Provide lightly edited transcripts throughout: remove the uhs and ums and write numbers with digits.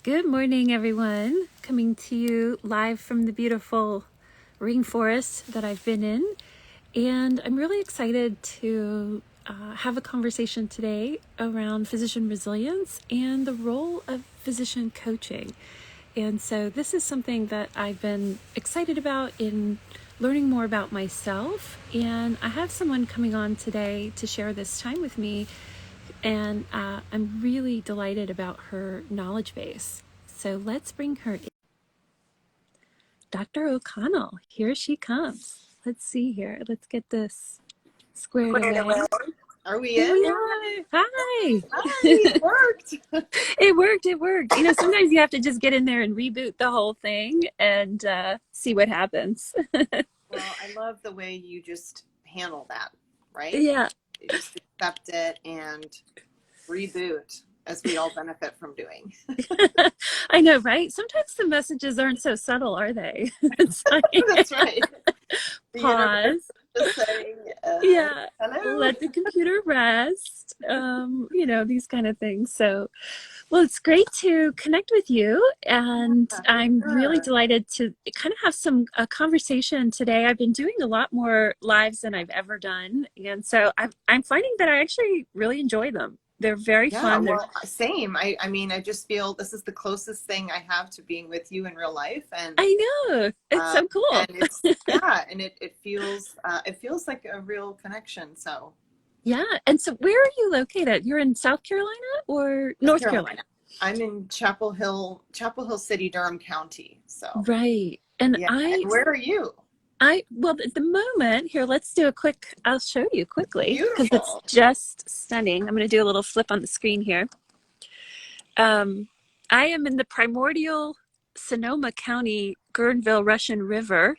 Good morning, everyone. Coming to you live from the beautiful rainforest that I've been in. And I'm really excited to have a conversation today around physician resilience and the role of physician coaching. And so this is something that I've been excited about in learning more about myself. And I have someone coming on today to share this time with me. And I'm really delighted about her knowledge base. So let's bring her in. Dr. O'Connell, here she comes. Let's see here. Let's get this squared away. Are we Here in? we are. Hi. Hi, it worked. It worked. You know, sometimes you have to just get in there and reboot the whole thing and see what happens. Well, I love the way you just handle that, right? Yeah. You just accept it and reboot, as we all benefit from doing. I know, right? Sometimes the messages aren't so subtle, are they? It's like, That's right. The pause. just saying, Yeah, hello. let the computer rest, you know, these kind of things. So, well, it's great to connect with you, and I'm really delighted to kind of have a conversation today. I've been doing a lot more lives than I've ever done, and so I'm finding that I actually really enjoy them. They're very fun. Well, same. I mean, I just feel this is the closest thing I have to being with you in real life, and I know it's so cool. And it's and it feels like a real connection. So yeah. And so, where are you located? You're in South Carolina or North Carolina? I'm in Chapel Hill City, Durham County. So right. And yeah. And where are you? Well, at the moment, here, let's do I'll show you quickly because it's Beautiful. just stunning. I'm going to do a little flip on the screen here. I am in the primordial Sonoma County, Guerneville Russian River.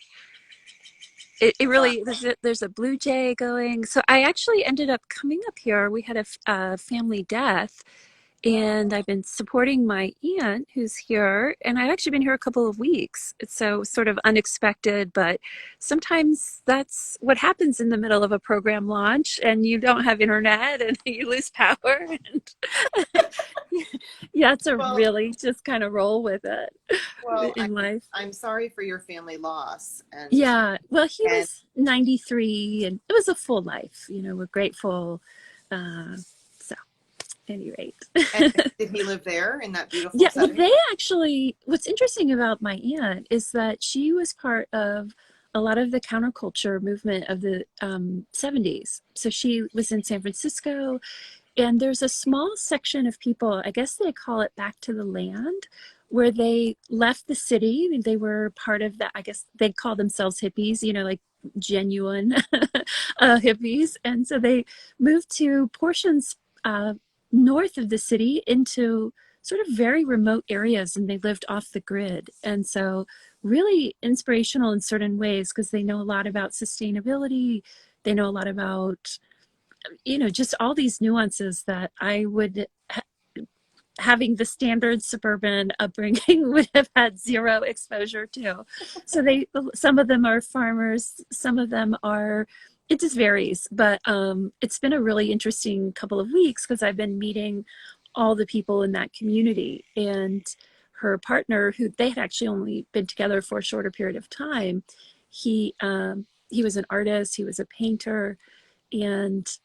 It really, there's a blue jay going. So I actually ended up coming up here. We had a family death. And I've been supporting my aunt who's here, and I've actually been here a couple of weeks. It's so sort of unexpected, but sometimes that's what happens in the middle of a program launch, and you don't have internet, and you lose power. And yeah, it's really just kind of roll with it in life. I'm sorry for your family loss. And yeah, well, he was 93, and it was a full life. You know, we're grateful. At any rate. Did he live there in that beautiful setting? Well, they actually, what's interesting about my aunt is that she was part of a lot of the counterculture movement of the 70s. So she was in San Francisco, and there's a small section of people, I guess they call it back to the land, where they left the city. They were part of that, I guess they call themselves hippies, you know, like genuine hippies. And so they moved to portions north of the city into sort of very remote areas, and they lived off the grid. And so really inspirational in certain ways because they know a lot about sustainability. They know a lot about, you know, just all these nuances that I would having the standard suburban upbringing would have had zero exposure to. So some of them are farmers, some of them are, it just varies, but it's been a really interesting couple of weeks because I've been meeting all the people in that community, and her partner, who they had actually only been together for a shorter period of time, he was an artist, he was a painter, and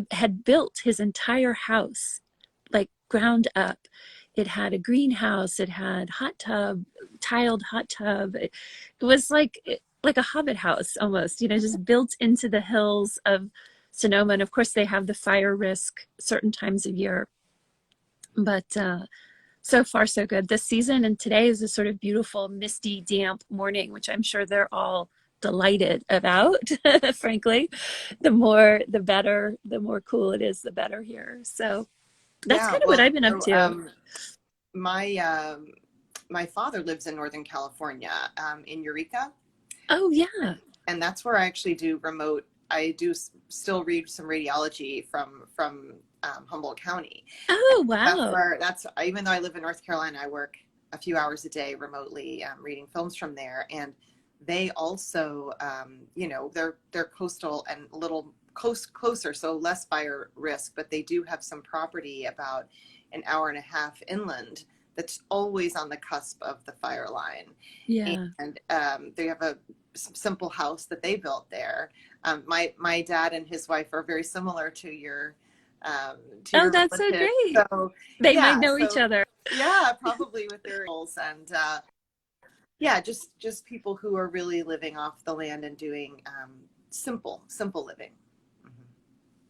had built his entire house like ground up. It had a greenhouse, it had tiled hot tub. It was like a hobbit house almost, you know, just built into the hills of Sonoma. And of course they have the fire risk certain times of year, but so far so good this season. And today is a sort of beautiful misty damp morning, which I'm sure they're all delighted about. Frankly, the better, the more cool it is, the better here. So that's kind of what I've been up to. My father lives in Northern California, in Eureka. Oh yeah. And that's where I actually do remote. I do still read some radiology from Humboldt County. Oh wow. That's even though I live in North Carolina, I work a few hours a day remotely, reading films from there. And they also, you know, they're coastal and a little closer, so less fire risk, but they do have some property about an hour and a half inland that's always on the cusp of the fire line. Yeah. And they have a simple house that they built there. My dad and his wife are very similar to Oh, your that's so relative. great. So They might yeah, know each other. yeah, probably with their roles. And yeah, just people who are really living off the land and doing simple living. Mhm.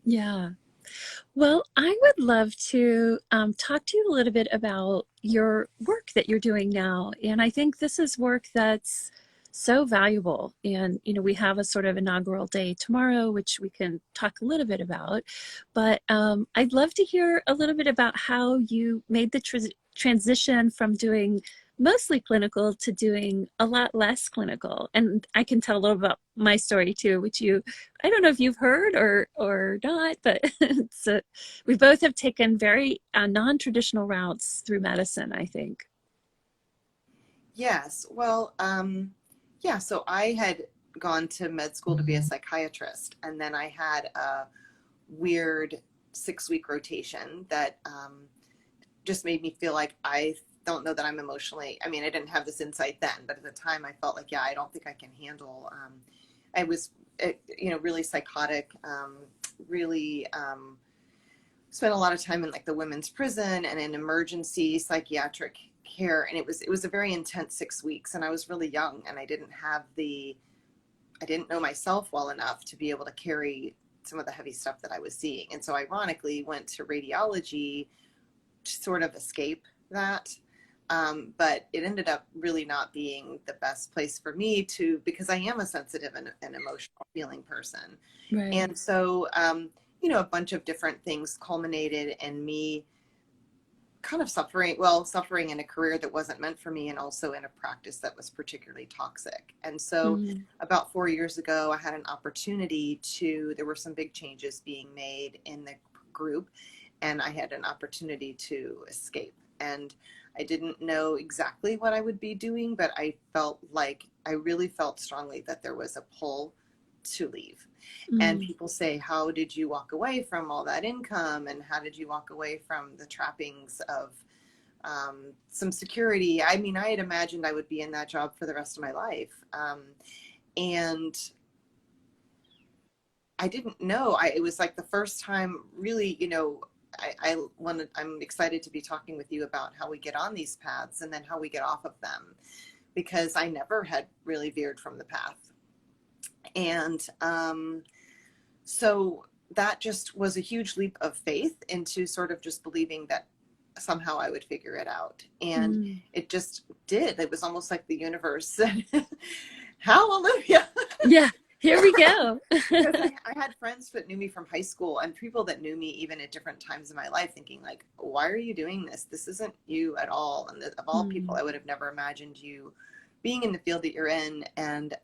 Yeah. Well, I would love to talk to you a little bit about your work that you're doing now. And I think this is work that's so valuable. And, we have a sort of inaugural day tomorrow, which we can talk a little bit about. But I'd love to hear a little bit about how you made the transition from doing mostly clinical to doing a lot less clinical. And I can tell a little about my story too, which I don't know if you've heard or not, but we both have taken very non-traditional routes through medicine, I think. Yes. Well, yeah, so I had gone to med school to be a psychiatrist, and then I had a weird 6-week rotation that just made me feel like I don't know that I'm emotionally, I mean, I didn't have this insight then, but at the time I felt like, yeah, I don't think I can handle, I was, really psychotic, really spent a lot of time in like the women's prison and in emergency psychiatric care. And it was a very intense 6 weeks, and I was really young, and I didn't know myself well enough to be able to carry some of the heavy stuff that I was seeing. And so ironically went to radiology to sort of escape that. But it ended up really not being the best place for me because I am a sensitive and emotional feeling person. Right. And so, a bunch of different things culminated in me kind of suffering in a career that wasn't meant for me, and also in a practice that was particularly toxic. And so Mm. about 4 years ago, I had an opportunity there were some big changes being made in the group, and I had an opportunity to escape. And I didn't know exactly what I would be doing, but I really felt strongly that there was a pull to leave. And Mm. people say, how did you walk away from all that income? And how did you walk away from the trappings of some security? I mean, I had imagined I would be in that job for the rest of my life. And I didn't know. It was like the first time really, I'm excited to be talking with you about how we get on these paths and then how we get off of them, because I never had really veered from the path. And so that just was a huge leap of faith into sort of just believing that somehow I would figure it out. And Mm. it just did. It was almost like the universe said, hallelujah. Yeah, here we go. Because I had friends that knew me from high school, and people that knew me even at different times in my life, thinking like, why are you doing this? This isn't you at all. And of all people, Mm. I would have never imagined you being in the field that you're in. And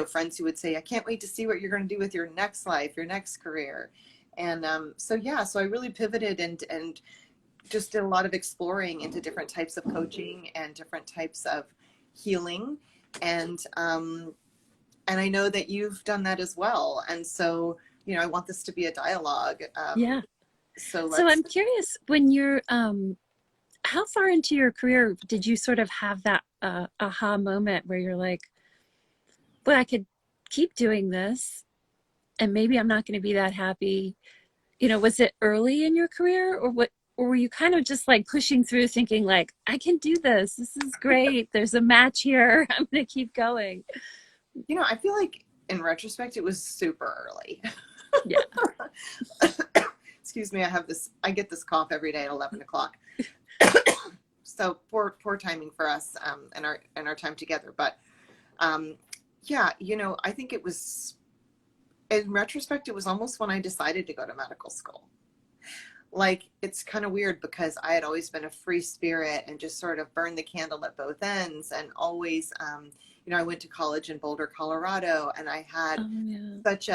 friends who would say, I can't wait to see what you're going to do with your next life, your next career. And so I really pivoted and just did a lot of exploring into different types of coaching and different types of healing. And I know that you've done that as well. And so, I want this to be a dialogue. Yeah. So So let's, I'm curious, when you're how far into your career did you sort of have that aha moment where you're like, well, I could keep doing this and maybe I'm not going to be that happy? Was it early in your career, or what, or were you kind of just like pushing through thinking like, I can do this. This is great. There's a match here. I'm going to keep going. I feel like in retrospect, it was super early. Yeah. Excuse me. I get this cough every day at 11 o'clock. So poor timing for us, and our time together. But, yeah, I think it was, in retrospect, it was almost when I decided to go to medical school. Like, it's kind of weird because I had always been a free spirit and just sort of burned the candle at both ends, and always, I went to college in Boulder, Colorado, and I had Oh, yeah. such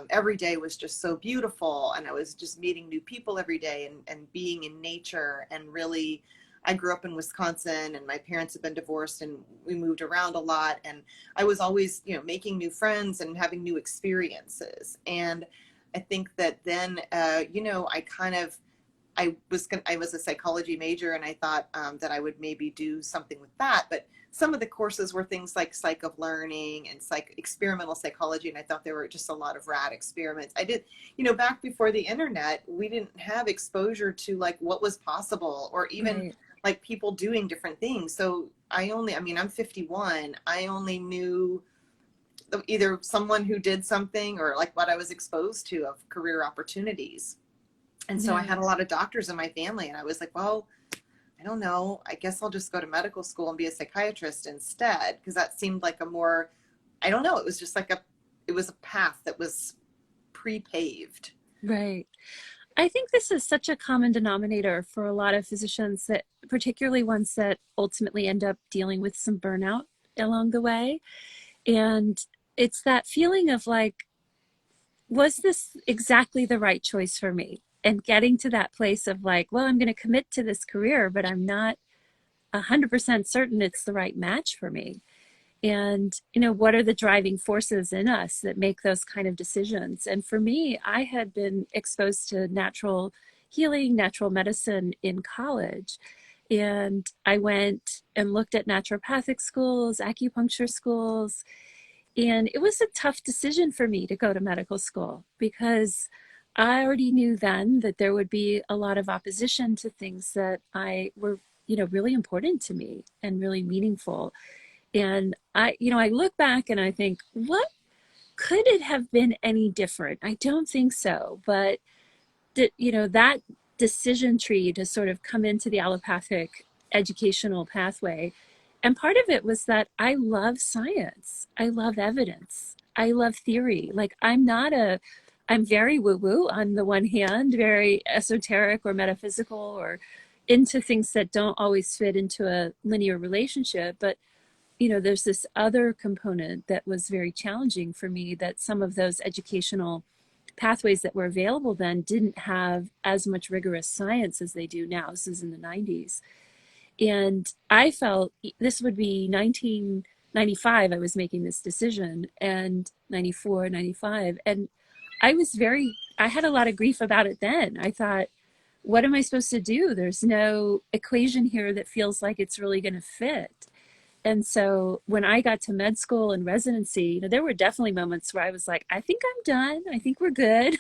every day was just so beautiful, and I was just meeting new people every day and being in nature. And really, I grew up in Wisconsin, and my parents had been divorced, and we moved around a lot, and I was always, making new friends and having new experiences. And I think that then, I was a psychology major, and I thought that I would maybe do something with that. But some of the courses were things like psych of learning and experimental psychology, and I thought there were just a lot of rad experiments. I did, back before the internet, we didn't have exposure to like what was possible, or even Right. like people doing different things. So I'm 51. I only knew either someone who did something or like what I was exposed to of career opportunities. And so I Yeah. had a lot of doctors in my family, and I was like, well, I don't know. I guess I'll just go to medical school and be a psychiatrist instead, because that seemed like a more, I don't know, it was just like it was a path that was pre-paved. Right. I think this is such a common denominator for a lot of physicians, that particularly ones that ultimately end up dealing with some burnout along the way. And it's that feeling of like, was this exactly the right choice for me? And getting to that place of like, well, I'm going to commit to this career, but I'm not 100% certain it's the right match for me. And what are the driving forces in us that make those kind of decisions? And for me, I had been exposed to natural healing, natural medicine in college, and I went and looked at naturopathic schools, acupuncture schools, and it was a tough decision for me to go to medical school, because I already knew then that there would be a lot of opposition to things that I were really important to me and really meaningful. And I look back and I think, what could it have been any different? I don't think so. But that decision tree to sort of come into the allopathic educational pathway. And part of it was that I love science. I love evidence. I love theory. Like I'm very woo woo on the one hand, very esoteric or metaphysical, or into things that don't always fit into a linear relationship. But there's this other component that was very challenging for me, that some of those educational pathways that were available then didn't have as much rigorous science as they do now. This is in the 90s. And I felt this would be 1995, I was making this decision, and 94, 95. And I had a lot of grief about it then. I thought, what am I supposed to do? There's no equation here that feels like it's really going to fit. And so when I got to med school and residency, there were definitely moments where I was like, I think I'm done. I think we're good.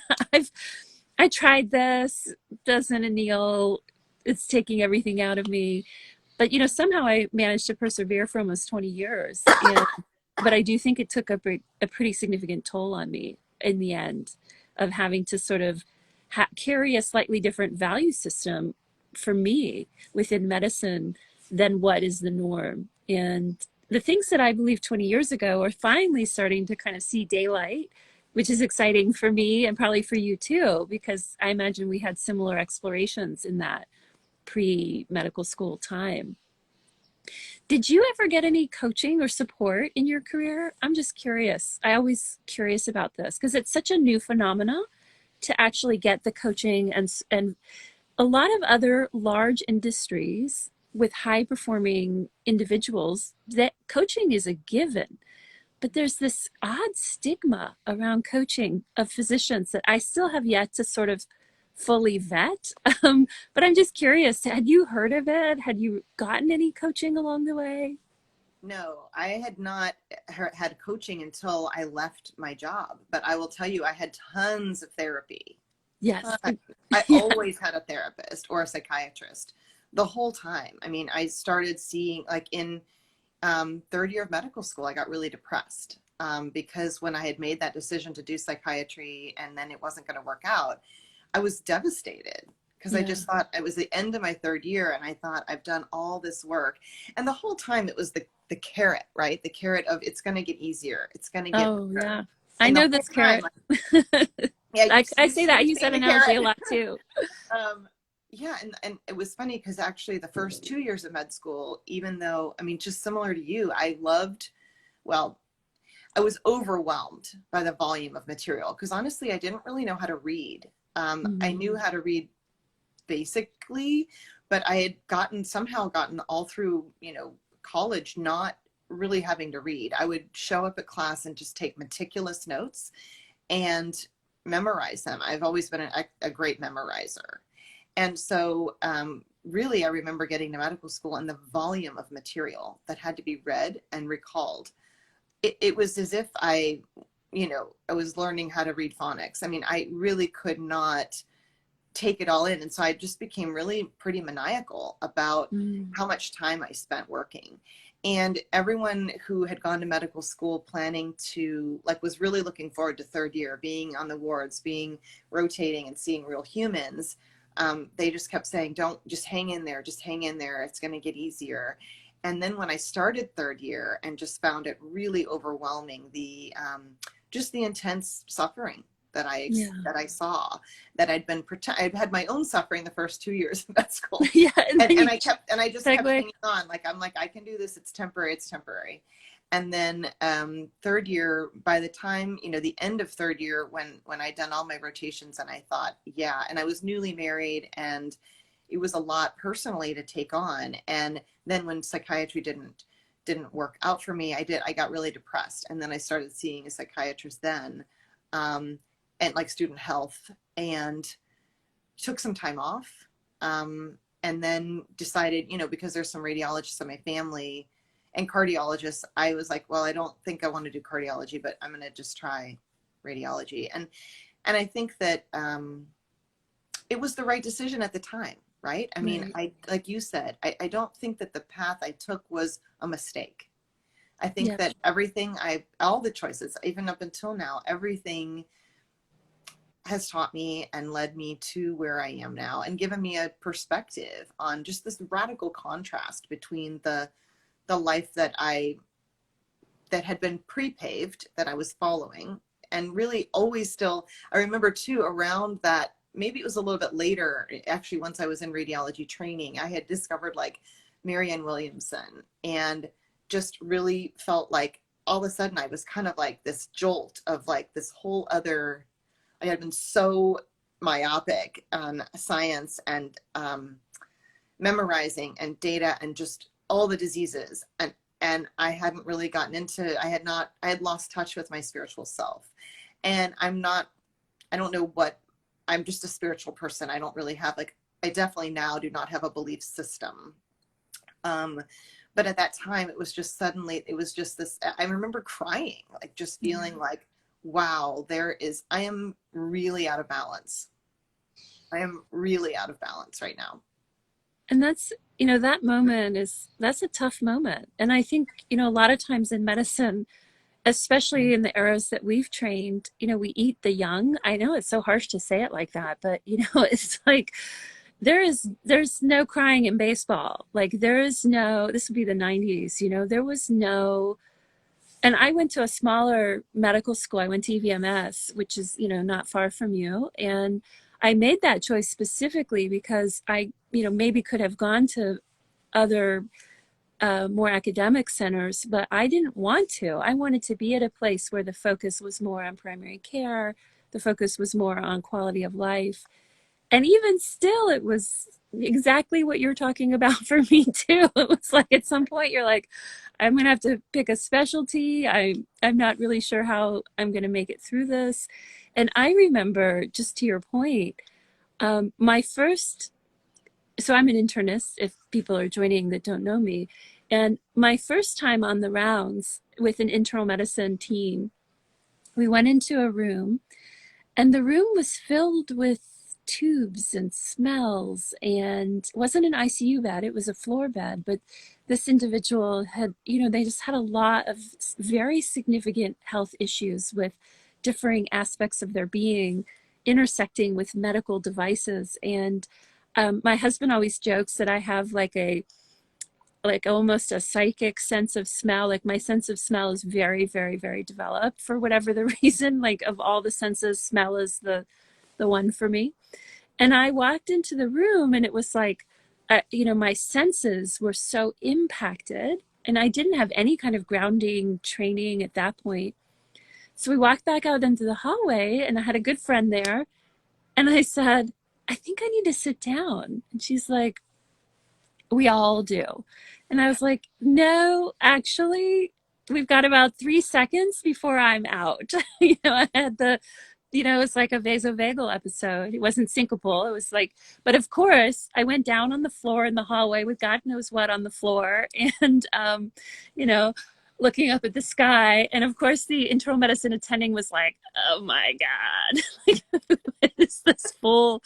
I tried this, doesn't anneal. It's taking everything out of me. But somehow I managed to persevere for almost 20 years. But I do think it took a pretty significant toll on me in the end, of having to sort of carry a slightly different value system for me within medicine than what is the norm. And the things that I believed 20 years ago are finally starting to kind of see daylight, which is exciting for me and probably for you too, because I imagine we had similar explorations in that pre-medical school time. Did you ever get any coaching or support in your career? I'm just curious. I always curious about this because it's such a new phenomena to actually get the coaching, and a lot of other large industries with high performing individuals, that coaching is a given. But there's this odd stigma around coaching of physicians that I still have yet to sort of fully vet. But I'm just curious, had you heard of it? Had you gotten any coaching along the way? No, I had not had coaching until I left my job, but I will tell you, I had tons of therapy. Yes. I Yeah. always had a therapist or a psychiatrist the whole time. I mean, I started seeing like in third year of medical school, I got really depressed because when I had made that decision to do psychiatry and then it wasn't going to work out, I was devastated because I Yeah. just thought it was the end of my third year and I thought I've done all this work. And the whole time it was the carrot, right? The carrot of it's going to get easier. It's going to get Oh, better. yeah. I And the know whole this time, carrot. yeah, I say that. I you've use seen that the analogy a carrot. lot too. Yeah, and it was funny because actually the first 2 years of med school, even though, I mean, just similar to you, well, I was overwhelmed by the volume of material because honestly, I didn't really know how to read. I knew Mm. how to read basically, but I had somehow gotten all through, college, not really having to read. I would show up at class and just take meticulous notes and memorize them. I've always been a great memorizer. And so, really, I remember getting to medical school and the volume of material that had to be read and recalled. It was as if I was learning how to read phonics. I mean, I really could not take it all in. And so I just became really pretty maniacal about Mm. how much time I spent working. And everyone who had gone to medical school planning to, like, was really looking forward to third year, being on the wards, being rotating and seeing real humans. They just kept saying, don't, just hang in there, just hang in there. It's going to get easier. And then when I started third year and just found it really overwhelming, just the intense suffering Yeah. that I saw, that I'd had my own suffering the first 2 years of med school, Yeah. And then you and I just kept segue. hanging on. Like, I'm like, I can do this. It's temporary. It's temporary. And then third year, by the time, the end of third year, when I'd done all my rotations, and I thought, yeah, and I was newly married, and it was a lot personally to take on. And then when psychiatry didn't work out for me, I got really depressed, and then I started seeing a psychiatrist then, and like student health, and took some time off, and then decided, because there's some radiologists in my family and cardiologists, I was like, well, I don't think I want to do cardiology, but I'm going to just try radiology. And I think that it was the right decision at the time, right? I mean, Right. like you said, I don't think that the path I took was a mistake. I think Yeah. that all the choices, even up until now, everything has taught me and led me to where I am now, and given me a perspective on just this radical contrast between the life that had been pre-paved, that I was following, and really always still. I remember too, around that, maybe it was a little bit later, actually, once I was in radiology training, I had discovered like Marianne Williamson, and just really felt like all of a sudden I was kind of like this jolt of like this whole other. I had been so myopic on science and memorizing and data and just all the diseases, and I hadn't really gotten into. I had lost touch with my spiritual self, and I don't know what. I'm just a spiritual person. I don't really have like. I definitely now do not have a belief system. But at that time, it was just suddenly. It was just this. I remember crying, like just feeling like, wow, I am really out of balance. I am really out of balance right now. And that moment that's a tough moment. And I think, a lot of times in medicine, especially in the eras that we've trained, we eat the young. I know it's so harsh to say it like that, but it's like there's no crying in baseball. Like there is no, this would be the 90s, there was no. And I went to a smaller medical school. I went to EVMS, which is, not far from you. And I made that choice specifically because I, maybe could have gone to other more academic centers, but I didn't want to. I wanted to be at a place where the focus was more on primary care, the focus was more on quality of life. And even still, it was exactly what you're talking about for me too. It was like at some point you're like, I'm gonna have to pick a specialty. I'm not really sure how I'm gonna make it through this. And I remember, just to your point, my first, so I'm an internist if people are joining that don't know me. And my first time on the rounds with an internal medicine team, we went into a room, and the room was filled with tubes and smells, and it wasn't an ICU bed, it was a floor bed. But this individual had, they just had a lot of very significant health issues with differing aspects of their being intersecting with medical devices. And my husband always jokes that I have like almost a psychic sense of smell. Like my sense of smell is very, very, very developed for whatever the reason. Like of all the senses, smell is the one for me. And I walked into the room, and it was like, my senses were so impacted, and I didn't have any kind of grounding training at that point. So we walked back out into the hallway, and I had a good friend there, and I said, I think I need to sit down. And she's like, we all do. And I was like, no, actually, we've got about 3 seconds before I'm out. I had the you know, it's like a vasovagal episode. It wasn't syncopal. It was like, but of course, I went down on the floor in the hallway with God knows what on the floor, and you know, looking up at the sky. And of course, the internal medicine attending was like, "Oh my God, like, it's this fool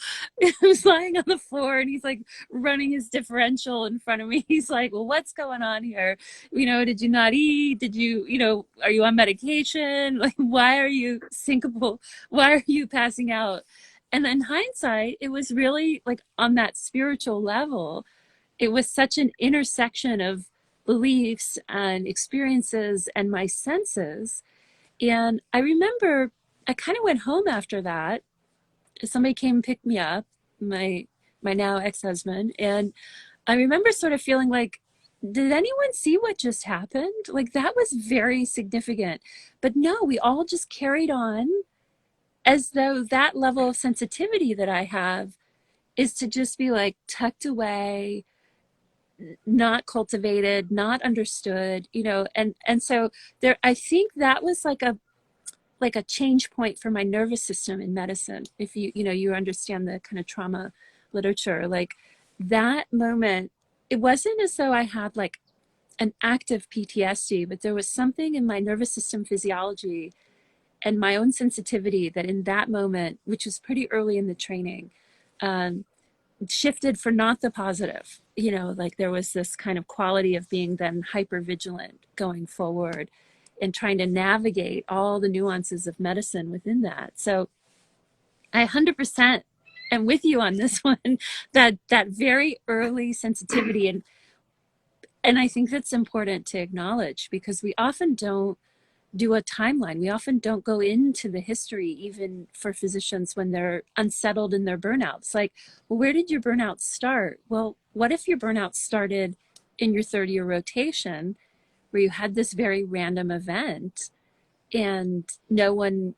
who's lying on the floor, and he's like running his differential in front of me." He's like, "Well, what's going on here? You know, did you not eat? Did you, you know, are you on medication? Like, why are you syncopal? Why are you passing out?" And in hindsight, it was really like on that spiritual level, it was such an intersection of beliefs and experiences and my senses. And I remember I kind of went home after that. Somebody came and picked me up, my now ex-husband, and I remember sort of feeling like, did anyone see what just happened? Like that was very significant. But no, we all just carried on as though that level of sensitivity that I have is to just be like tucked away, not cultivated, not understood, you know, and so there I think that was like a change point for my nervous system in medicine. If you know, you understand the kind of trauma literature, like that moment, it wasn't as though I had like an active PTSD, but there was something in my nervous system physiology and my own sensitivity that in that moment, which was pretty early in the training, um, shifted for not the positive. You know, like there was this kind of quality of being then hyper vigilant going forward and trying to navigate all the nuances of medicine within that. So I 100% am with you on this one, that very early sensitivity. And I think that's important to acknowledge because we often don't do a timeline. We often don't go into the history, even for physicians when they're unsettled in their burnouts. Like, well, where did your burnout start? Well, what if your burnout started in your 30-year rotation where you had this very random event and no one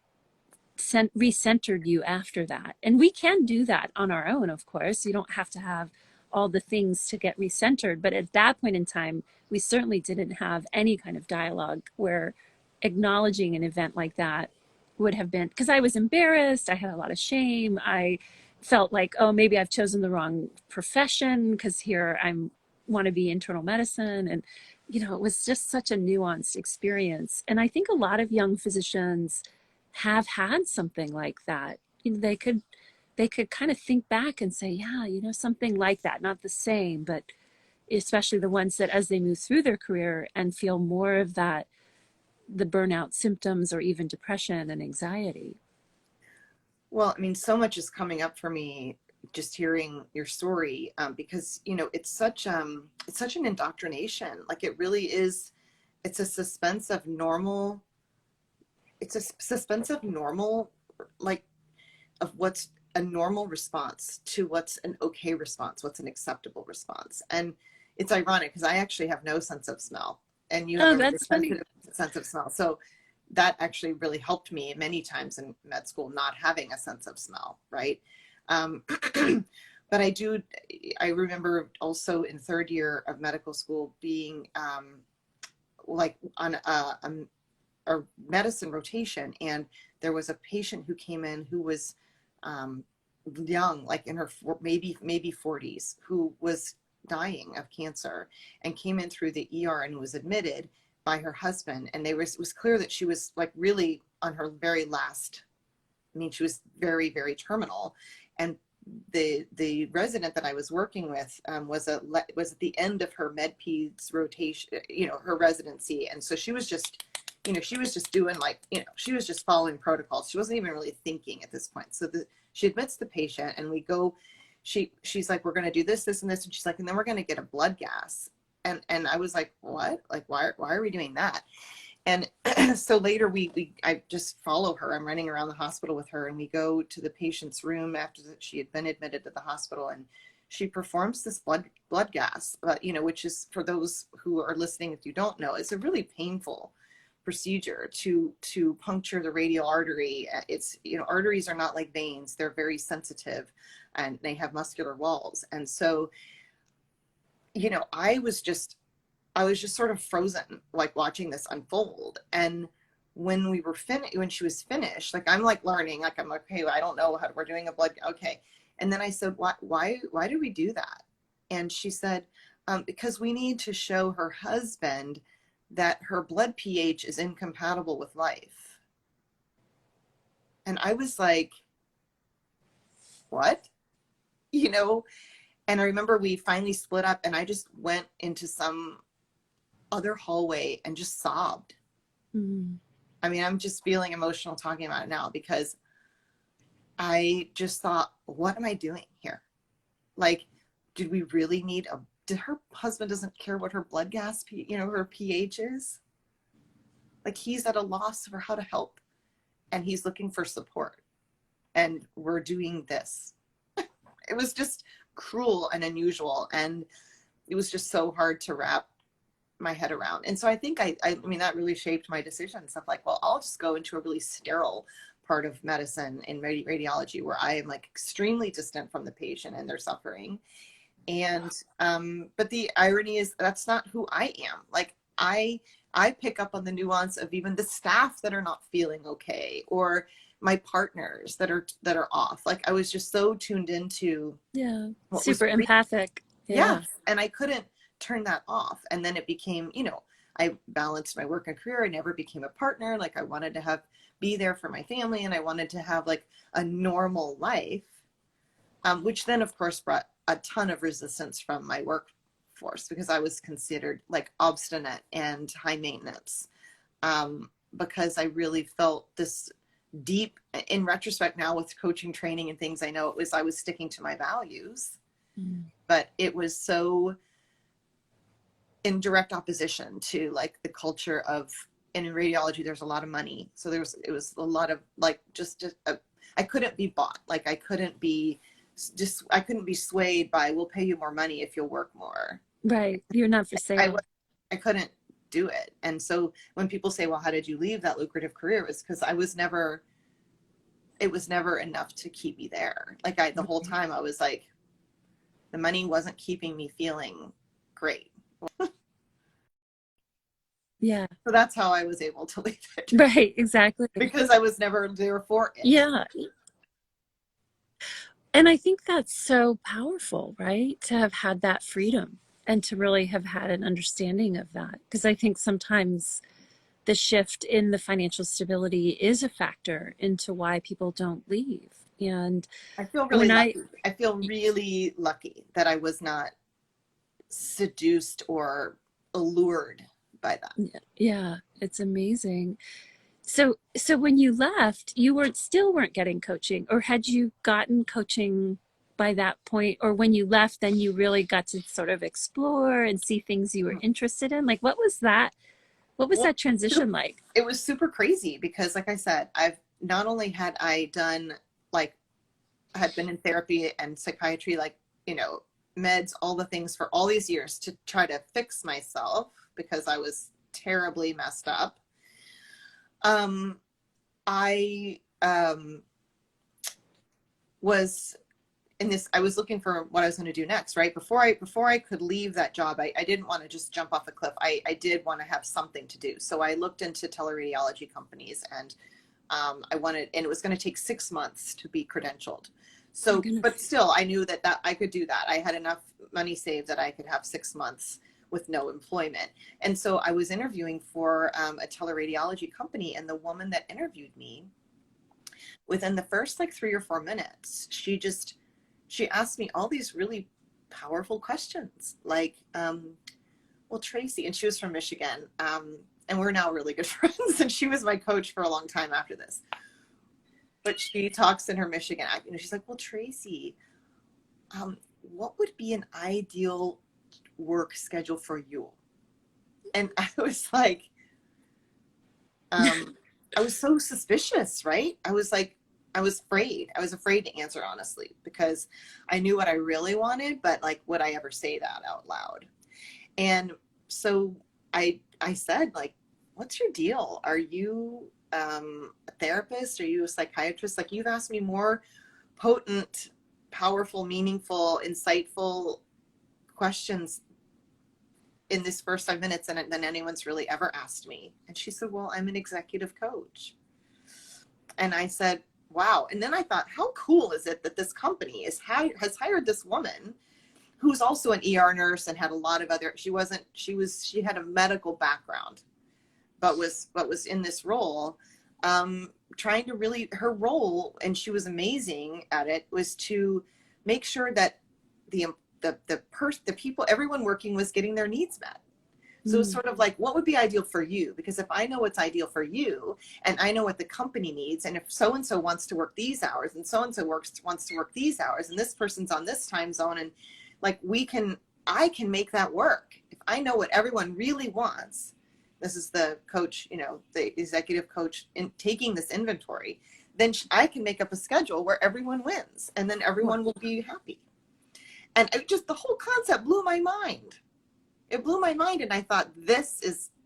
recentered you after that? And we can do that on our own, of course. You don't have to have all the things to get recentered. But at that point in time, we certainly didn't have any kind of dialogue where acknowledging an event like that would have been, because I was embarrassed. I had a lot of shame. I felt like, oh, maybe I've chosen the wrong profession because here I'm want to be internal medicine. And, you know, it was just such a nuanced experience. And I think a lot of young physicians have had something like that. You know, they could kind of think back and say, yeah, you know, something like that, not the same, but especially the ones that as they move through their career and feel more of that, the burnout symptoms or even depression and anxiety. Well, I mean, so much is coming up for me just hearing your story, because you know it's such an indoctrination. Like it really is. It's a suspense of normal. It's a suspense of normal, like of what's a normal response to what's an okay response, what's an acceptable response. And it's ironic because I actually have no sense of smell, and you have Oh, a really that's funny. sensitive sense of smell. So that actually really helped me many times in med school, not having a sense of smell, right? Um, but I remember also in third year of medical school being like on a medicine rotation, and there was a patient who came in who was um, young, like in her maybe 40s, who was dying of cancer and came in through the ER and was admitted by her husband. And it was clear that she was like really on her very last. I mean, she was very, very terminal. And the resident that I was working with was at the end of her med peds rotation, you know, her residency, and so she was just, you know, she was just doing like, you know, she was just following protocols. She wasn't even really thinking at this point. So she admits the patient, and we go. She's like, we're going to do this, this, and this, and she's like, and then we're going to get a blood gas, and I was like, what? Like, why are we doing that? And so later I just follow her. I'm running around the hospital with her, and we go to the patient's room after she had been admitted to the hospital, and she performs this blood gas, you know, which is, for those who are listening, if you don't know, it's a really painful procedure to puncture the radial artery. It's, you know, arteries are not like veins. They're very sensitive and they have muscular walls. And so, you know, I was just sort of frozen, like watching this unfold. And when when she was finished, like I'm like learning, like I'm like, hey, I don't know how we're doing a blood. Okay. And then I said, why do we do that? And she said, because we need to show her husband that her blood pH is incompatible with life. And I was like, what? You know? And I remember we finally split up and I just went into some other hallway and just sobbed. Mm. I mean, I'm just feeling emotional talking about it now because I just thought, what am I doing here? Like, did we really need did her husband doesn't care what her blood gas, her pH is? Like, he's at a loss for how to help and he's looking for support. And we're doing this. It was just cruel and unusual. And it was just so hard to wrap my head around. And so I think I mean, that really shaped my decisions of like, well, I'll just go into a really sterile part of medicine in radiology where I am like extremely distant from the patient and their suffering. And but the irony is that's not who I am. Like I pick up on the nuance of even the staff that are not feeling okay, or my partners that are off. Like I was just so tuned into Yeah. what was Super empathic. yes, Yeah. and I couldn't turn that off. And then it became, I balanced my work and career. I never became a partner. Like I wanted to be there for my family, and I wanted to have like a normal life, which then of course brought a ton of resistance from my workforce because I was considered like obstinate and high maintenance, because I really felt this deep, in retrospect now with coaching training and things, I know I was sticking to my values, but it was so in direct opposition to like the culture of, and in radiology there's a lot of money, so it was a lot of like I couldn't be bought. Like I couldn't be swayed by, we'll pay you more money if you'll work more. Right. You're not for sale. I couldn't do it. And so when people say, well, how did you leave that lucrative career? It was because it was never enough to keep me there. Like the whole time I was like, the money wasn't keeping me feeling great. Yeah. So that's how I was able to leave it. Right. Exactly. Because I was never there for it. Yeah. And I think that's so powerful, right? To have had that freedom and to really have had an understanding of that. Because I think sometimes the shift in the financial stability is a factor into why people don't leave. And I feel really when lucky. I feel really lucky that I was not seduced or allured by that. Yeah, it's amazing. So when you left, you weren't getting coaching, or had you gotten coaching by that point? Or when you left, then you really got to sort of explore and see things you were interested in? Like, what was that? What was Well, that transition like? it was super crazy because, like I said, I've not only had I done like had been in therapy and psychiatry, like, meds, all the things for all these years to try to fix myself because I was terribly messed up. I was in this, I was looking for what I was going to do next, right? Before I could leave that job, I didn't want to just jump off a cliff. I did want to have something to do. So I looked into teleradiology companies, and and it was going to take 6 months to be credentialed. So, but still, I knew that I could do that. I had enough money saved that I could have 6 months with no employment. And so I was interviewing for a teleradiology company, and the woman that interviewed me, within the first like 3 or 4 minutes, she asked me all these really powerful questions, like, well, Tracy, and she was from Michigan, and we're now really good friends, and she was my coach for a long time after this. But she talks in her Michigan accent. She's like, well, Tracy, what would be an ideal work schedule for you? And I was like, I was so suspicious, right? I was afraid. I was afraid to answer honestly because I knew what I really wanted, but like, would I ever say that out loud? And so I said, like, what's your deal? Are you a therapist? Are you a psychiatrist? Like, you've asked me more potent, powerful, meaningful, insightful questions in this first 5 minutes than anyone's really ever asked me. And she said, well, I'm an executive coach. And I said, wow. And then I thought, how cool is it that this company has hired this woman who's also an ER nurse and had a lot of other, she had a medical background, but was in this role, trying to really, her role, and she was amazing at it, was to make sure that the people, everyone working was getting their needs met. So it's sort of like, what would be ideal for you? Because if I know what's ideal for you, and I know what the company needs, and if so-and-so wants to work these hours, and so-and-so wants to work these hours, and this person's on this time zone, and like I can make that work. If I know what everyone really wants, this is the coach, the executive coach in taking this inventory, then I can make up a schedule where everyone wins, and then everyone will be happy. And the whole concept blew my mind. It blew my mind. And I thought, there's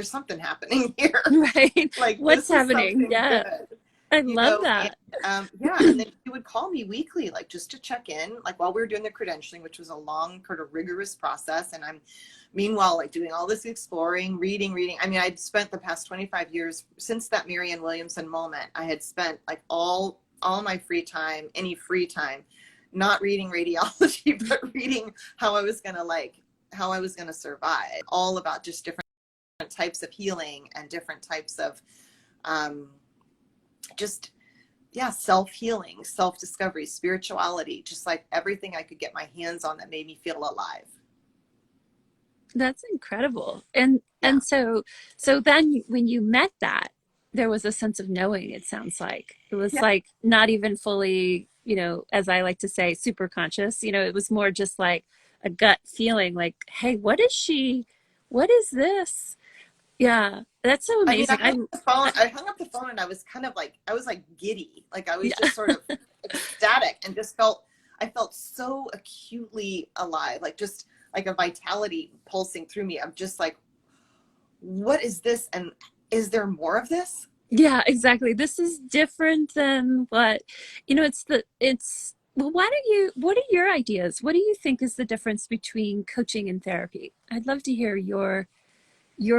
something happening here. Right. Like, what's happening? Yeah. Good. I love that. And, and then he would call me weekly, like just to check in, like while we were doing the credentialing, which was a long, kind of rigorous process. And I'm meanwhile, like doing all this exploring, reading. I mean, I'd spent the past 25 years since that Marianne Williamson moment. I had spent like all my free time, any free time, not reading radiology, but reading how I was going to survive, all about just different types of healing and different types of, self-healing, self-discovery, spirituality, just like everything I could get my hands on that made me feel alive. That's incredible. And so then when you met that, there was a sense of knowing, it sounds like. It was like not even fully, as I like to say, super conscious. It was more just like a gut feeling like, hey, what is this? Yeah, that's so amazing. I hung up the phone and I was kind of like, I was like giddy. Like I was just sort of ecstatic and I felt so acutely alive, like just like a vitality pulsing through me. I'm just like, what is this? And is there more of this? Yeah, exactly. This is different than what, well, what are your ideas? What do you think is the difference between coaching and therapy? I'd love to hear your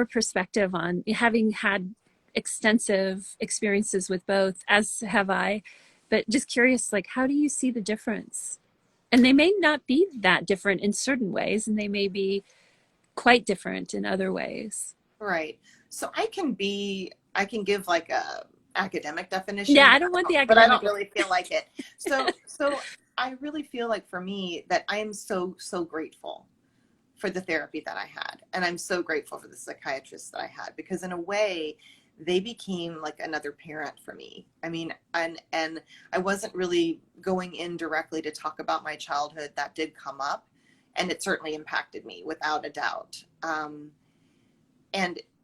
perspective on, having had extensive experiences with both, as have I, but just curious, like, how do you see the difference? And they may not be that different in certain ways, and they may be quite different in other ways. Right. So I can give like a academic definition. Yeah, I don't want the academic, but I don't really feel like it. So I really feel like for me that I am so grateful for the therapy that I had. And I'm so grateful for the psychiatrist that I had, because in a way they became like another parent for me. I mean, and I wasn't really going in directly to talk about my childhood. That did come up, and it certainly impacted me without a doubt.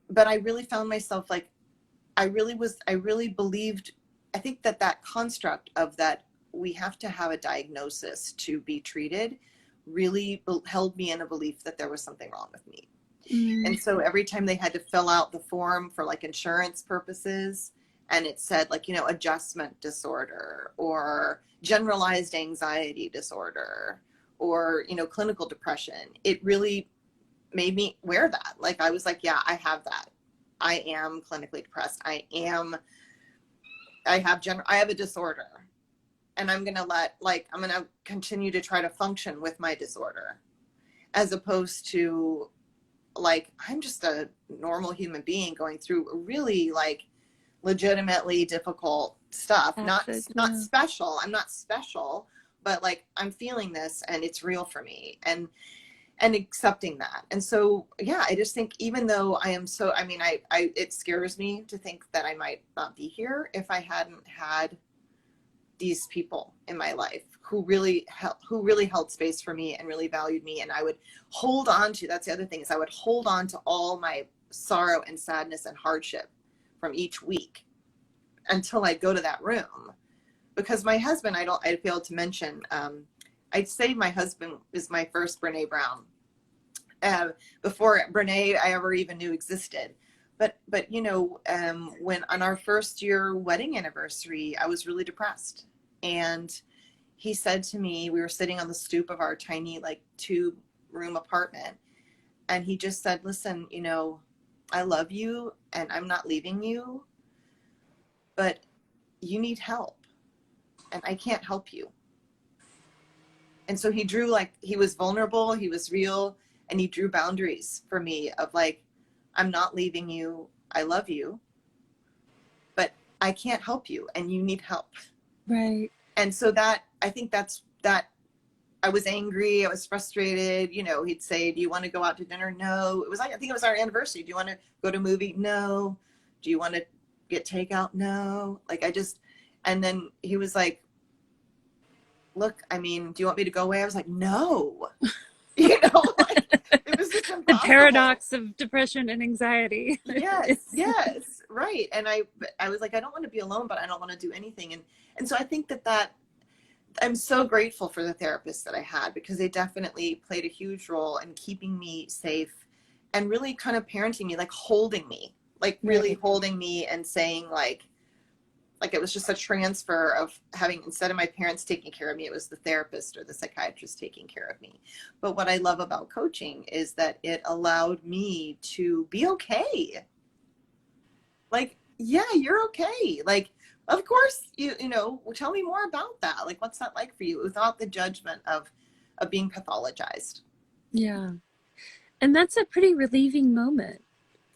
But I really found myself like, I really believed, I think that construct of that we have to have a diagnosis to be treated really held me in a belief that there was something wrong with me. And so every time they had to fill out the form for like insurance purposes, and it said like, adjustment disorder or generalized anxiety disorder or, clinical depression, it really made me wear that. Like, I was like, yeah, I have that. I am clinically depressed. I have a disorder, and I'm going to continue to try to function with my disorder, as opposed to like, I'm just a normal human being going through really like legitimately difficult stuff. Absolutely. Not special. I'm not special, but like, I'm feeling this and it's real for me, and accepting that. And so, yeah, I just think, even though I am it scares me to think that I might not be here if I hadn't had these people in my life who really held space for me and really valued me. And I would hold on to, that's the other thing, is I would hold on to all my sorrow and sadness and hardship from each week until I go to that room. Because my husband, I failed to mention, I'd say my husband is my first Brene Brown, before Brene I ever even knew existed. But when on our first year wedding anniversary, I was really depressed. And he said to me, we were sitting on the stoop of our tiny like 2-room apartment, And he just said, listen, you know, I love you and I'm not leaving you, but you need help and I can't help you. And so he drew, like, he was vulnerable, he was real, and he drew boundaries for me of like, I'm not leaving you, I love you, but I can't help you and you need help. Right. And so that, I think that's that. I was angry, I was frustrated, you know, he'd say, do you want to go out to dinner? No. It was like, I think it was our anniversary. Do you want to go to a movie? No. Do you want to get takeout? No. Like, I just, and then he was like, look, I mean, do you want me to go away? I was like, no. You know, like, it was just The impossible. paradox of depression and anxiety. Yes, It's, yes, right. And I was like, I don't want to be alone, but I don't want to do anything. And so I think that I'm so grateful for the therapists that I had, because they definitely played a huge role in keeping me safe and really kind of parenting me, like holding me, like really right. holding me and saying like it was just a transfer of having, instead of my parents taking care of me, it was the therapist or the psychiatrist taking care of me. But what I love about coaching is that it allowed me to be okay. Like, yeah, you're okay. Like, of course, you know, well, tell me more about that. Like, what's that like for you, without the judgment of being pathologized. Yeah. And that's a pretty relieving moment,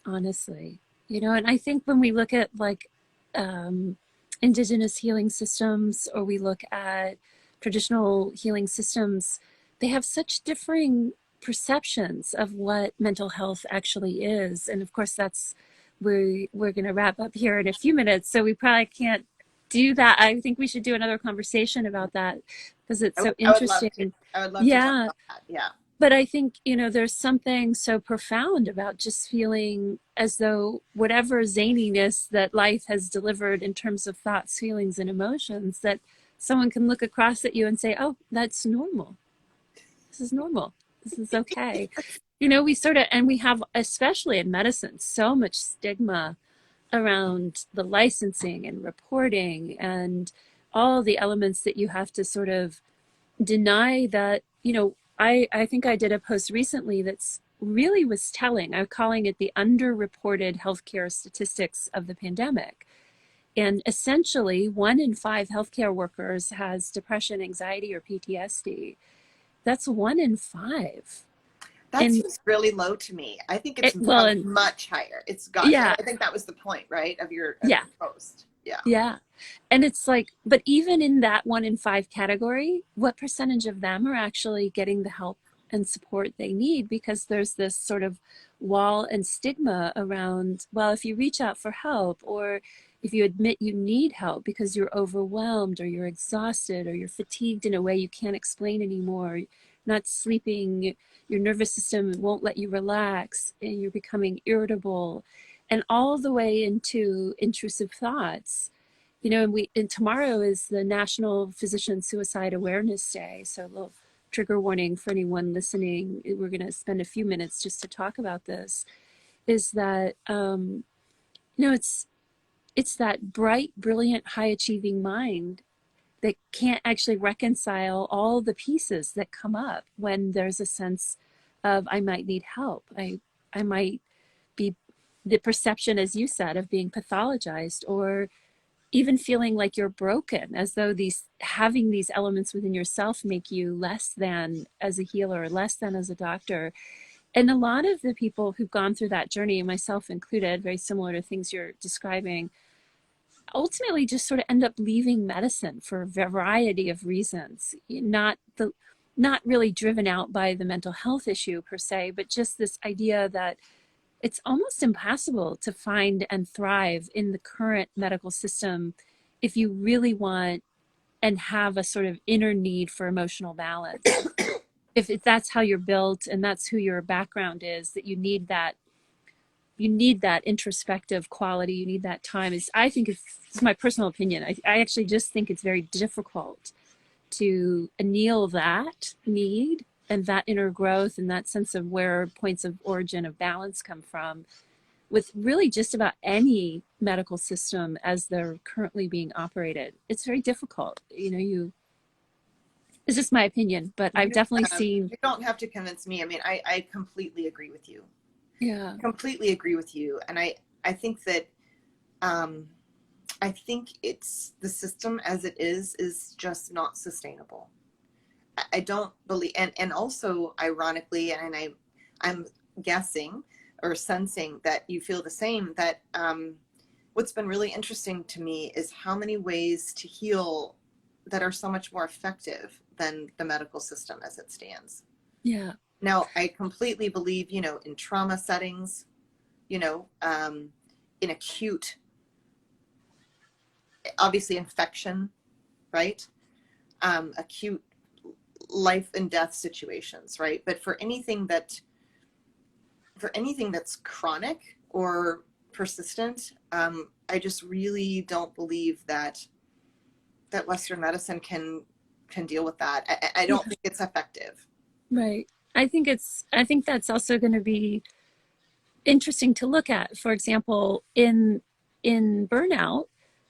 honestly. You know, and I think when we look at like um, indigenous healing systems, or we look at traditional healing systems, they have such differing perceptions of what mental health actually is. And of course, that's where we're going to wrap up here in a few minutes. So we probably can't do that. I think we should do another conversation about that because it's so I would love to. interesting. I would love to talk Yeah, about that. Yeah. but I think, you know, there's something so profound about just feeling as though whatever zaniness that life has delivered in terms of thoughts, feelings, and emotions, that someone can look across at you and say, oh, that's normal. This is normal. This is okay. You know, we sort of, and we have, especially in medicine, so much stigma around the licensing and reporting and all the elements that you have to sort of deny that, you know, I think I did a post recently that's really was telling. I'm calling it the underreported healthcare statistics of the pandemic. And essentially, 1 in 5 healthcare workers has depression, anxiety, or PTSD. That's 1 in 5. That And seems really low to me. I think it's it, well, and much higher. It's got, yeah, I think that was the point, right, of yeah, your post. Yeah. yeah. And it's like, but even in that 1 in 5 category, what percentage of them are actually getting the help and support they need? Because there's this sort of wall and stigma around, well, if you reach out for help, or if you admit you need help because you're overwhelmed or you're exhausted or you're fatigued in a way you can't explain anymore, not sleeping, your nervous system won't let you relax, and you're becoming irritable, and all the way into intrusive thoughts. You know, and tomorrow is the National Physician Suicide Awareness Day. So a little trigger warning for anyone listening. We're going to spend a few minutes just to talk about this. Is that you know, it's that bright, brilliant, high achieving mind that can't actually reconcile all the pieces that come up when there's a sense of I might need help. I might be the perception, as you said, of being pathologized, or even feeling like you're broken, as though these having these elements within yourself make you less than as a healer, less than as a doctor. And a lot of the people who've gone through that journey, myself included, very similar to things you're describing, ultimately just sort of end up leaving medicine for a variety of reasons, not really driven out by the mental health issue per se, but just this idea that it's almost impossible to find and thrive in the current medical system if you really want and have a sort of inner need for emotional balance. If that's how you're built and that's who your background is, that you need that introspective quality, you need that time. I think it's my personal opinion. I actually just think it's very difficult to anneal that need and that inner growth and that sense of where points of origin of balance come from with really just about any medical system as they're currently being operated. It's very difficult. You know, It's just my opinion, but I've You, definitely seen, you don't have to convince me. I mean, I completely agree with you. yeah, Completely agree with you. And I think that, um, I think it's the system as it is just not sustainable. I don't believe, and also ironically, and I'm guessing or sensing that you feel the same, that what's been really interesting to me is how many ways to heal that are so much more effective than the medical system as it stands. yeah, Now, I completely believe, in trauma settings, in acute, obviously infection, right? Acute life and death situations, right? But for anything that's chronic or persistent, I just really don't believe that Western medicine can deal with that. I yeah, don't think it's effective. right. I think that's also going to be interesting to look at. For example, in burnout,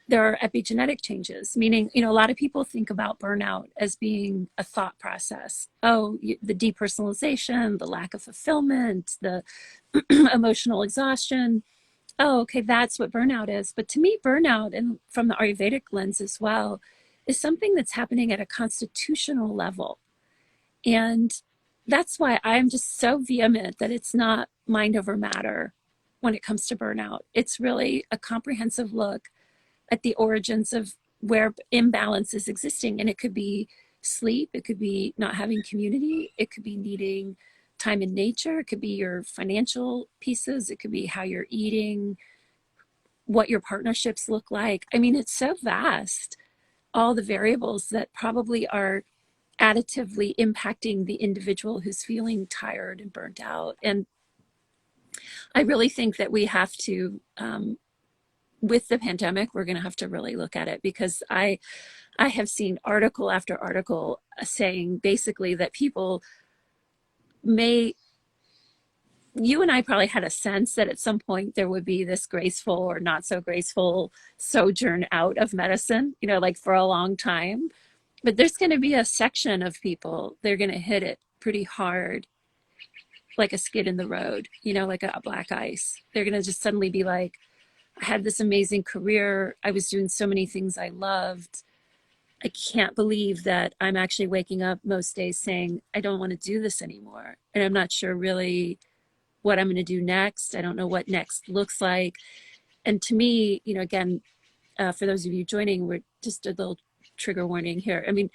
there are epigenetic changes, meaning, a lot of people think about burnout as being a thought process. Oh, the depersonalization, the lack of fulfillment, the emotional exhaustion. Oh, okay, that's what burnout is. But to me, burnout, and from the Ayurvedic lens as well, is something that's happening at a constitutional level. And that's why I'm just so vehement that it's not mind over matter when it comes to burnout. It's really a comprehensive look at the origins of where imbalance is existing. And it could be sleep, it could be not having community, it could be needing time in nature, it could be your financial pieces, it could be how you're eating, what your partnerships look like. I mean, it's so vast, all the variables that probably are additively impacting the individual who's feeling tired and burnt out. And I really think that we have to, with the pandemic, we're going to have to really look at it, because I have seen article after article saying basically that people may, you and I probably had a sense that at some point there would be this graceful or not so graceful sojourn out of medicine, like for a long time. But there's going to be a section of people, they're going to hit it pretty hard, like a skid in the road, like a black ice. They're going to just suddenly be like, I had this amazing career. I was doing so many things I loved. I can't believe that I'm actually waking up most days saying, I don't want to do this anymore. And I'm not sure really what I'm going to do next. I don't know what next looks like. And to me, again, for those of you joining, we're just a little trigger warning here. I mean,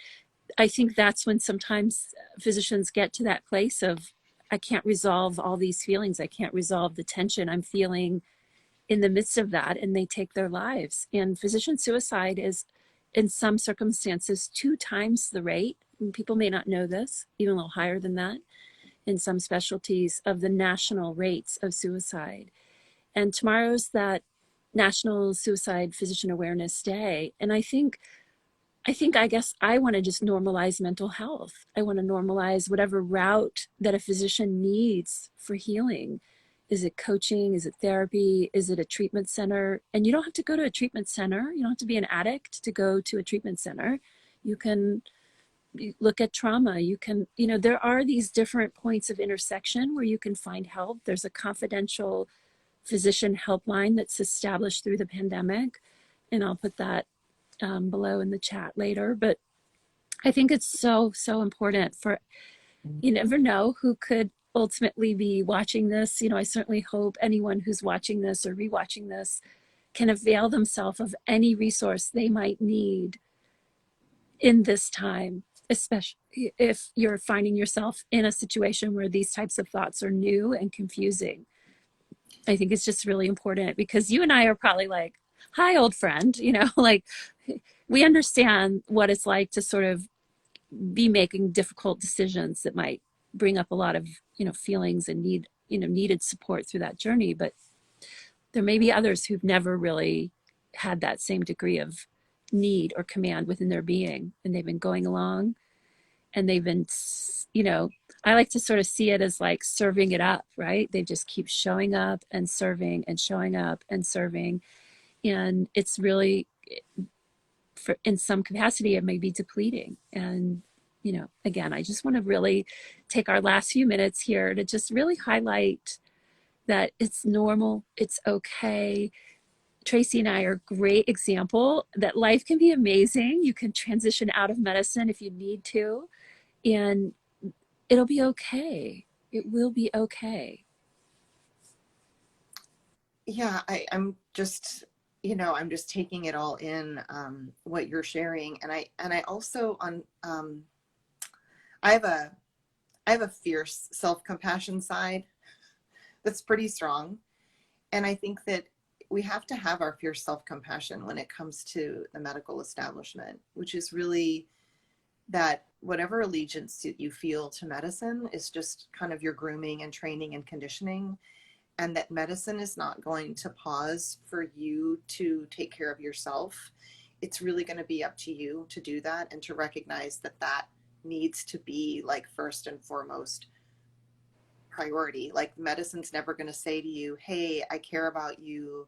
I think that's when sometimes physicians get to that place of, I can't resolve all these feelings. I can't resolve the tension I'm feeling in the midst of that, and they take their lives. And physician suicide is, in some circumstances, 2 times the rate. And people may not know this, even a little higher than that in some specialties, of the national rates of suicide. And tomorrow's that National Suicide Physician Awareness Day. And I guess I want to just normalize mental health. I want to normalize whatever route that a physician needs for healing. Is it coaching? Is it therapy? Is it a treatment center? And you don't have to go to a treatment center. You don't have to be an addict to go to a treatment center. You can look at trauma. You can, there are these different points of intersection where you can find help. There's a confidential physician helpline that's established through the pandemic. And I'll put that below in the chat later. But I think it's so, so important for, you never know who could ultimately be watching this. I certainly hope anyone who's watching this or rewatching this can avail themselves of any resource they might need in this time, especially if you're finding yourself in a situation where these types of thoughts are new and confusing. I think it's just really important, because you and I are probably like, hi, old friend, like we understand what it's like to sort of be making difficult decisions that might bring up a lot of, feelings and needed support through that journey. But there may be others who've never really had that same degree of need or command within their being, and they've been going along, and they've been, I like to sort of see it as like serving it up, right? They just keep showing up and serving and showing up and serving. And it's really, in some capacity, it may be depleting. And, again, I just want to really take our last few minutes here to just really highlight that it's normal, it's okay. Tracy and I are a great example that life can be amazing. You can transition out of medicine if you need to, and it'll be okay. It will be okay. Yeah, I'm just, I'm just taking it all in, what you're sharing. And I also I have a, I have a fierce self-compassion side that's pretty strong. And I think that we have to have our fierce self-compassion when it comes to the medical establishment, which is really that whatever allegiance you feel to medicine is just kind of your grooming and training and conditioning, and that medicine is not going to pause for you to take care of yourself. It's really going to be up to you to do that and to recognize that that needs to be like first and foremost priority. Like medicine's never going to say to you, hey, I care about you,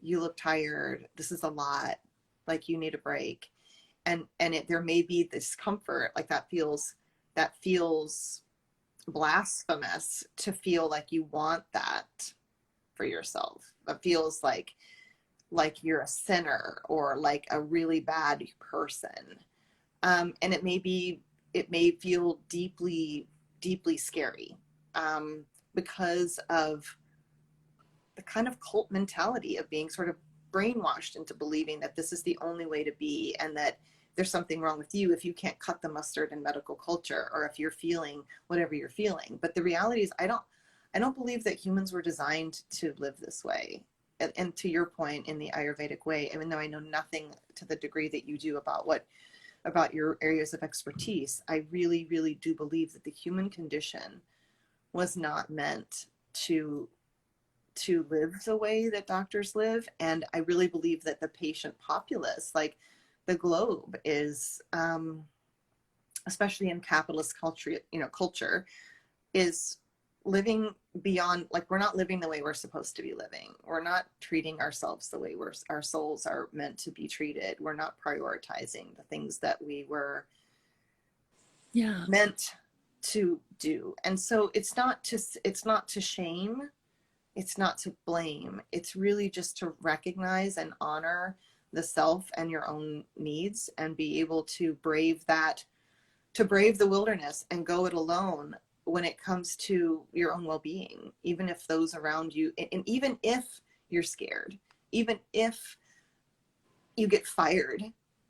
you look tired, this is a lot, like you need a break. There may be discomfort, like that feels blasphemous to feel like you want that for yourself. It feels like you're a sinner or like a really bad person. And it may feel deeply, deeply scary, because of the kind of cult mentality of being sort of brainwashed into believing that this is the only way to be, and that there's something wrong with you if you can't cut the mustard in medical culture, or if you're feeling whatever you're feeling. But the reality is, I don't believe that humans were designed to live this way. And to your point, in the Ayurvedic way, even though I know nothing to the degree that you do about your areas of expertise, I really, really do believe that the human condition was not meant to live the way that doctors live. And I really believe that the patient populace, like the globe, is, especially in capitalist culture, is living beyond, like, we're not living the way we're supposed to be living. We're not treating ourselves the way our souls are meant to be treated. We're not prioritizing the things that we were Yeah. meant to do. And so it's not to shame, it's not to blame. It's really just to recognize and honor the self and your own needs, and be able to brave the wilderness and go it alone when it comes to your own well-being, even if those around you, and even if you're scared, even if you get fired.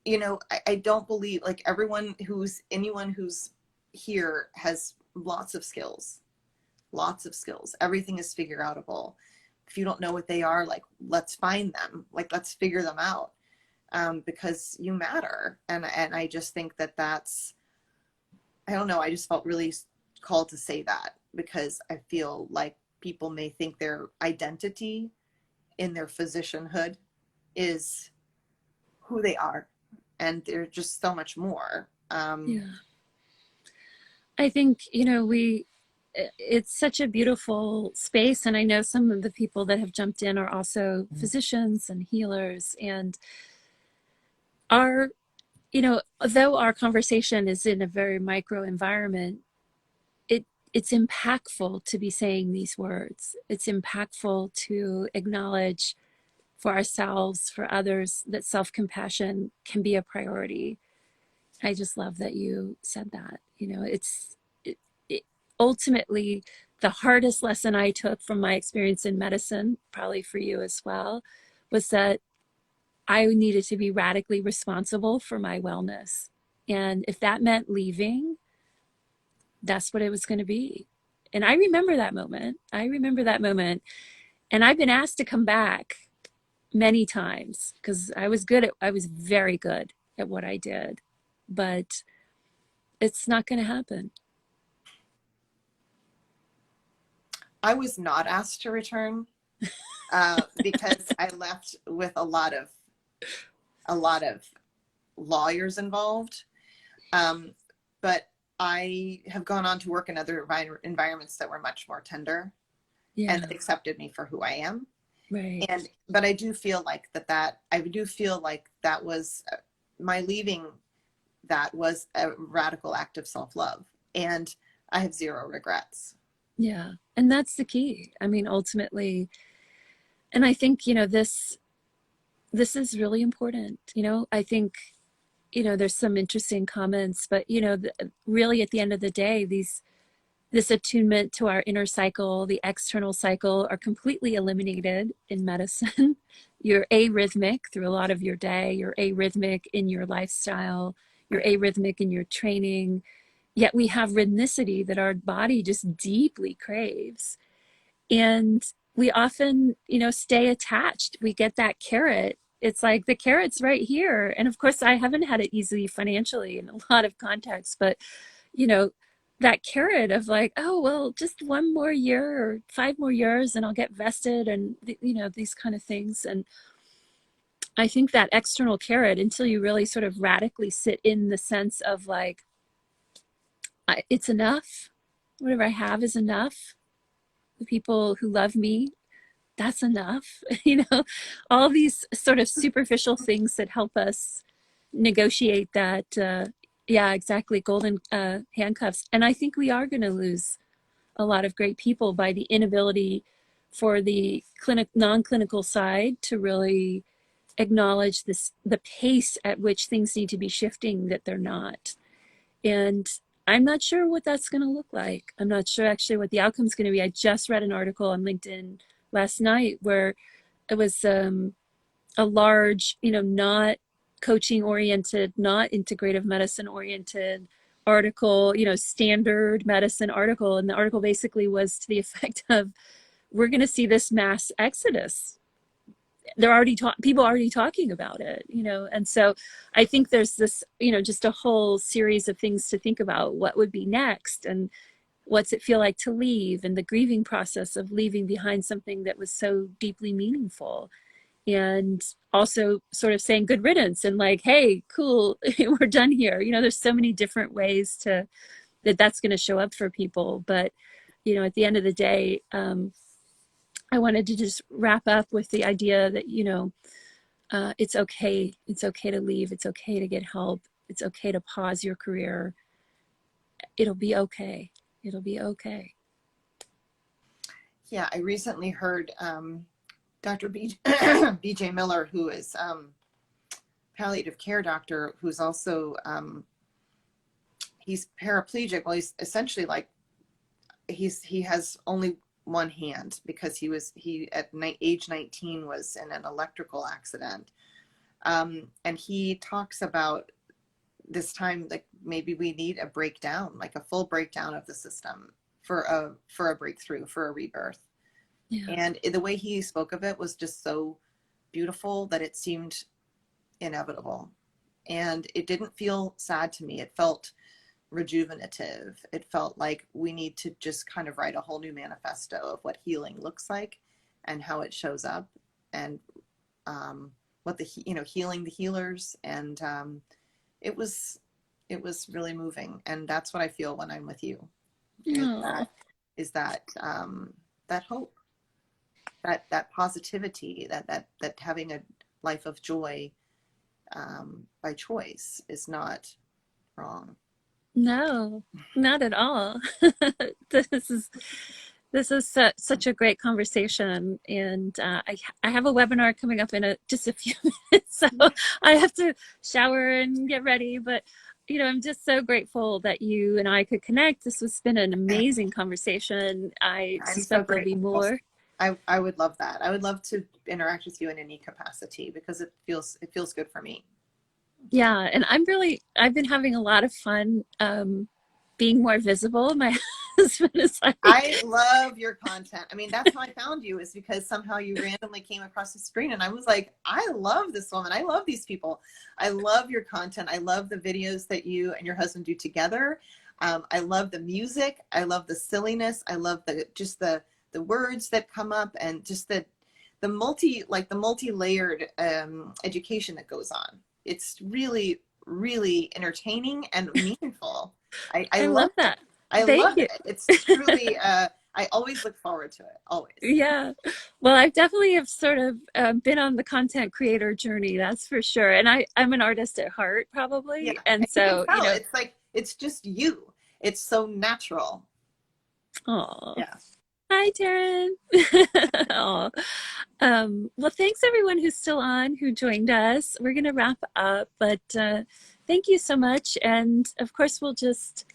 I don't believe, like, anyone who's here has lots of skills, everything is figure outable. If you don't know what they are, like, let's find them, like, let's figure them out, because you matter. And I just think that that's, I don't know, I just felt really called to say that, because I feel like people may think their identity in their physicianhood is who they are, and they're just so much more. Yeah. I think, it's such a beautiful space. And I know some of the people that have jumped in are also physicians and healers. And our, though our conversation is in a very micro environment, it's impactful to be saying these words. It's impactful to acknowledge for ourselves, for others, that self-compassion can be a priority. I just love that you said that. It, ultimately, the hardest lesson I took from my experience in medicine, probably for you as well, was that I needed to be radically responsible for my wellness. And if that meant leaving, that's what it was going to be. And I remember that moment. And I've been asked to come back many times because I was very good at what I did. But it's not going to happen. I was not asked to return, because I left with a lot of lawyers involved. But I have gone on to work in other environments that were much more tender, Yeah. and that accepted me for who I am. Right. But I do feel like that was my leaving that was a radical act of self-love. And I have zero regrets. Yeah. And that's the key. I mean, ultimately, and I think, this is really important. I think, there's some interesting comments, but really at the end of the day, this attunement to our inner cycle, the external cycle, are completely eliminated in medicine. You're arrhythmic through a lot of your day, you're arrhythmic in your lifestyle, you're arrhythmic in your training, yet we have rhythmicity that our body just deeply craves. And we often, stay attached. We get that carrot. It's like the carrot's right here. And of course, I haven't had it easy financially in a lot of contexts, but you know, that carrot of like, oh, well, just one more year or 5 more years and I'll get vested and, these kind of things. And I think that external carrot, until you really sort of radically sit in the sense of like, it's enough. Whatever I have is enough. The people who love me, that's enough. All these sort of superficial things that help us negotiate that. Yeah, exactly. Golden handcuffs. And I think we are going to lose a lot of great people by the inability for the non-clinical side to really acknowledge the pace at which things need to be shifting that they're not. And I'm not sure what that's going to look like. I'm not sure actually what the outcome's going to be. I just read an article on LinkedIn last night where it was a large, not coaching oriented, not integrative medicine oriented article, standard medicine article. And the article basically was to the effect of, we're going to see this mass exodus. They're already people already talking about it, and so I think there's this, just a whole series of things to think about. What would be next, and what's it feel like to leave, and the grieving process of leaving behind something that was so deeply meaningful, and also sort of saying good riddance and like, hey, cool, we're done here. There's so many different ways that's going to show up for people. But at the end of the day, I wanted to just wrap up with the idea that, it's okay. It's okay to leave. It's okay to get help. It's okay to pause your career. It'll be okay. It'll be okay. Yeah, I recently heard Dr. BJ Miller, who is palliative care doctor, who's also, he's paraplegic. Well, he's essentially like, he has only one hand because he at age 19 was in an electrical accident. And he talks about this time, like maybe we need a breakdown, like a full breakdown of the system for a breakthrough, for a rebirth. Yeah. And the way he spoke of it was just so beautiful that it seemed inevitable. And it didn't feel sad to me. It felt rejuvenative. It felt like we need to just kind of write a whole new manifesto of what healing looks like and how it shows up, and what healing the healers. And it was really moving. And that's what I feel when I'm with you. Is that hope, that positivity, that having a life of joy by choice is not wrong. No, not at all. This is such a great conversation, and I have a webinar coming up in just a few minutes, so I have to shower and get ready. But I'm just so grateful that you and I could connect. This has been an amazing conversation. I suspect there'll be more. I would love that. I would love to interact with you in any capacity because it feels good for me. Yeah, and I've been having a lot of fun being more visible. My husband is like, I love your content. I mean, that's how I found you, is because somehow you randomly came across the screen and I was like, I love this woman. I love these people. I love your content. I love the videos that you and your husband do together. I love the music. I love the silliness. I love the words that come up, and just the multi-layered education that goes on. It's really, really entertaining and meaningful. I love that. I love it. It's truly I always look forward to it. Always. Yeah. Well, I've definitely have sort of been on the content creator journey, that's for sure. And I'm an artist at heart, Yeah. probably. And And you can so, tell it's like, it's just you. It's so natural. oh, Yeah. hi, Taryn. Aw. Well, thanks everyone who's still on, who joined us. We're going to wrap up, but thank you so much. And of course, we'll just,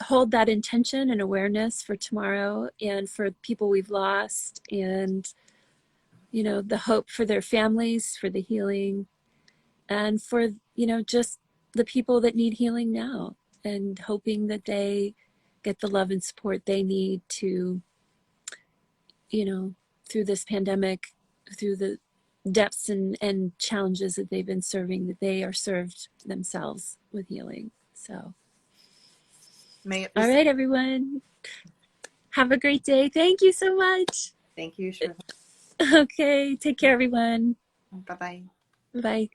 hold that intention and awareness for tomorrow and for people we've lost and, the hope for their families, for the healing, and for, just the people that need healing now, and hoping that they get the love and support they need to, through this pandemic, through the depths and challenges that they've been serving, that they are served themselves with healing. So, May it all be. right, everyone. Have a great day. Thank you so much. Thank you. Sure. Okay, take care, everyone. Bye bye. Bye.